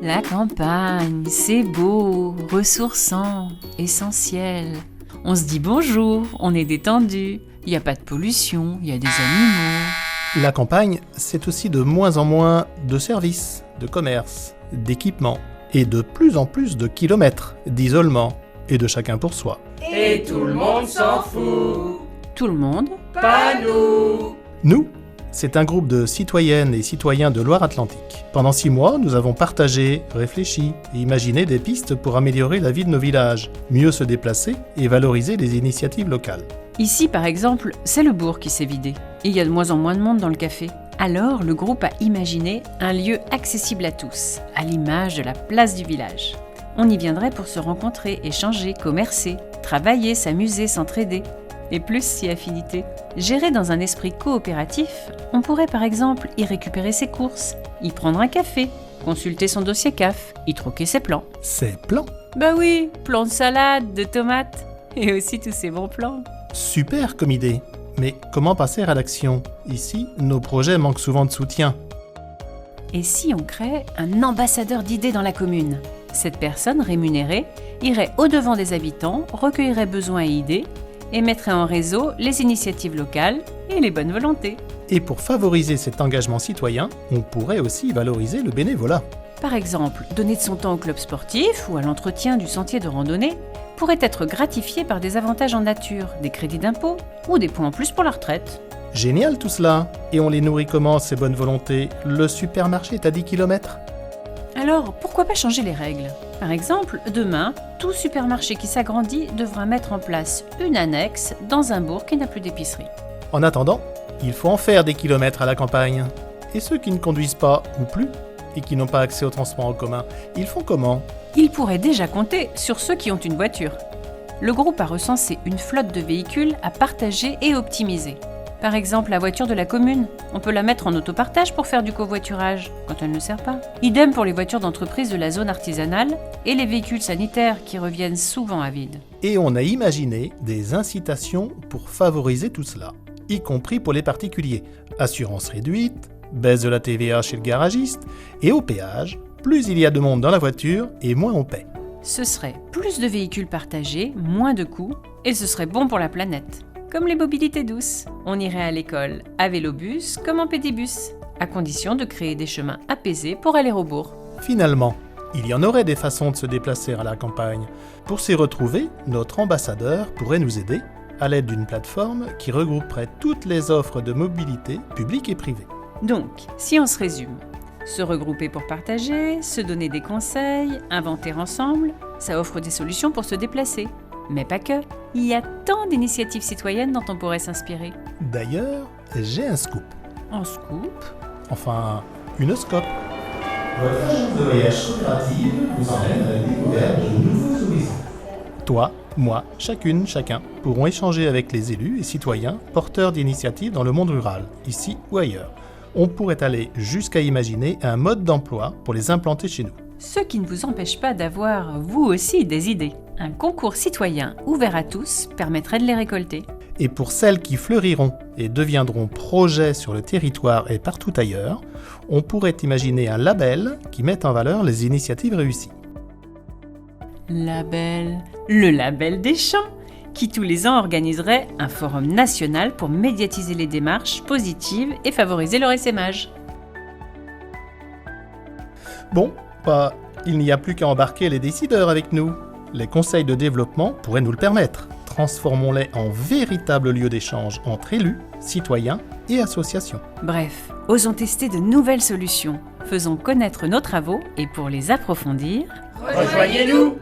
La campagne, c'est beau, ressourçant, essentiel. On se dit bonjour, on est détendu, il n'y a pas de pollution, il y a des animaux. La campagne, c'est aussi de moins en moins de services, de commerce, d'équipements et de plus en plus de kilomètres, d'isolement et de chacun pour soi. Et tout le monde s'en fout. Tout le monde? Pas nous. Nous, c'est un groupe de citoyennes et citoyens de Loire-Atlantique. Pendant 6 mois, nous avons partagé, réfléchi et imaginé des pistes pour améliorer la vie de nos villages, mieux se déplacer et valoriser les initiatives locales. Ici, par exemple, c'est le bourg qui s'est vidé. Et il y a de moins en moins de monde dans le café. Alors, le groupe a imaginé un lieu accessible à tous, à l'image de la place du village. On y viendrait pour se rencontrer, échanger, commercer, travailler, s'amuser, s'entraider. Et plus si affinité. Géré dans un esprit coopératif, on pourrait par exemple y récupérer ses courses, y prendre un café, consulter son dossier CAF, y troquer ses plans. Ses plans? Bah oui, plans de salade, de tomates, et aussi tous ces bons plans. Super comme idée. Mais comment passer à l'action? Ici, nos projets manquent souvent de soutien. Et si on crée un ambassadeur d'idées dans la commune? Cette personne rémunérée irait au-devant des habitants, recueillerait besoins et idées, et mettrait en réseau les initiatives locales et les bonnes volontés. Et pour favoriser cet engagement citoyen, on pourrait aussi valoriser le bénévolat. Par exemple, donner de son temps au club sportif ou à l'entretien du sentier de randonnée pourrait être gratifié par des avantages en nature, des crédits d'impôt ou des points en plus pour la retraite. Génial tout cela. Et on les nourrit comment, ces bonnes volontés? Le supermarché est à 10 km? Alors, pourquoi pas changer les règles? Par exemple, demain, tout supermarché qui s'agrandit devra mettre en place une annexe dans un bourg qui n'a plus d'épicerie. En attendant, il faut en faire des kilomètres à la campagne. Et ceux qui ne conduisent pas, ou plus, et qui n'ont pas accès au transport en commun, ils font comment? Ils pourraient déjà compter sur ceux qui ont une voiture. Le groupe a recensé une flotte de véhicules à partager et optimiser. Par exemple, la voiture de la commune, on peut la mettre en autopartage pour faire du covoiturage, quand elle ne sert pas. Idem pour les voitures d'entreprise de la zone artisanale et les véhicules sanitaires qui reviennent souvent à vide. Et on a imaginé des incitations pour favoriser tout cela, y compris pour les particuliers. Assurance réduite, baisse de la TVA chez le garagiste, et au péage, plus il y a de monde dans la voiture et moins on paie. Ce serait plus de véhicules partagés, moins de coûts, et ce serait bon pour la planète. Comme les mobilités douces, on irait à l'école à vélobus comme en pédibus, à condition de créer des chemins apaisés pour aller au bourg. Finalement, il y en aurait des façons de se déplacer à la campagne. Pour s'y retrouver, notre ambassadeur pourrait nous aider à l'aide d'une plateforme qui regrouperait toutes les offres de mobilité publique et privée. Donc, si on se résume, se regrouper pour partager, se donner des conseils, inventer ensemble, ça offre des solutions pour se déplacer. Mais pas que. Il y a tant d'initiatives citoyennes dont on pourrait s'inspirer. D'ailleurs, j'ai un scoop. Un scoop? Enfin, une scope. Votre agence de voyage coopérative vous emmène à la découverte de nouveaux horizons. Toi, moi, chacune, chacun pourront échanger avec les élus et citoyens porteurs d'initiatives dans le monde rural, ici ou ailleurs. On pourrait aller jusqu'à imaginer un mode d'emploi pour les implanter chez nous. Ce qui ne vous empêche pas d'avoir, vous aussi, des idées. Un concours citoyen ouvert à tous permettrait de les récolter. Et pour celles qui fleuriront et deviendront projets sur le territoire et partout ailleurs, on pourrait imaginer un label qui mette en valeur les initiatives réussies. Label, le label des champs, qui tous les ans organiserait un forum national pour médiatiser les démarches positives et favoriser leur essaimage. Bon, il n'y a plus qu'à embarquer les décideurs avec nous. Les conseils de développement pourraient nous le permettre. Transformons-les en véritables lieux d'échange entre élus, citoyens et associations. Bref, osons tester de nouvelles solutions. Faisons connaître nos travaux et pour les approfondir, Rejoignez-nous.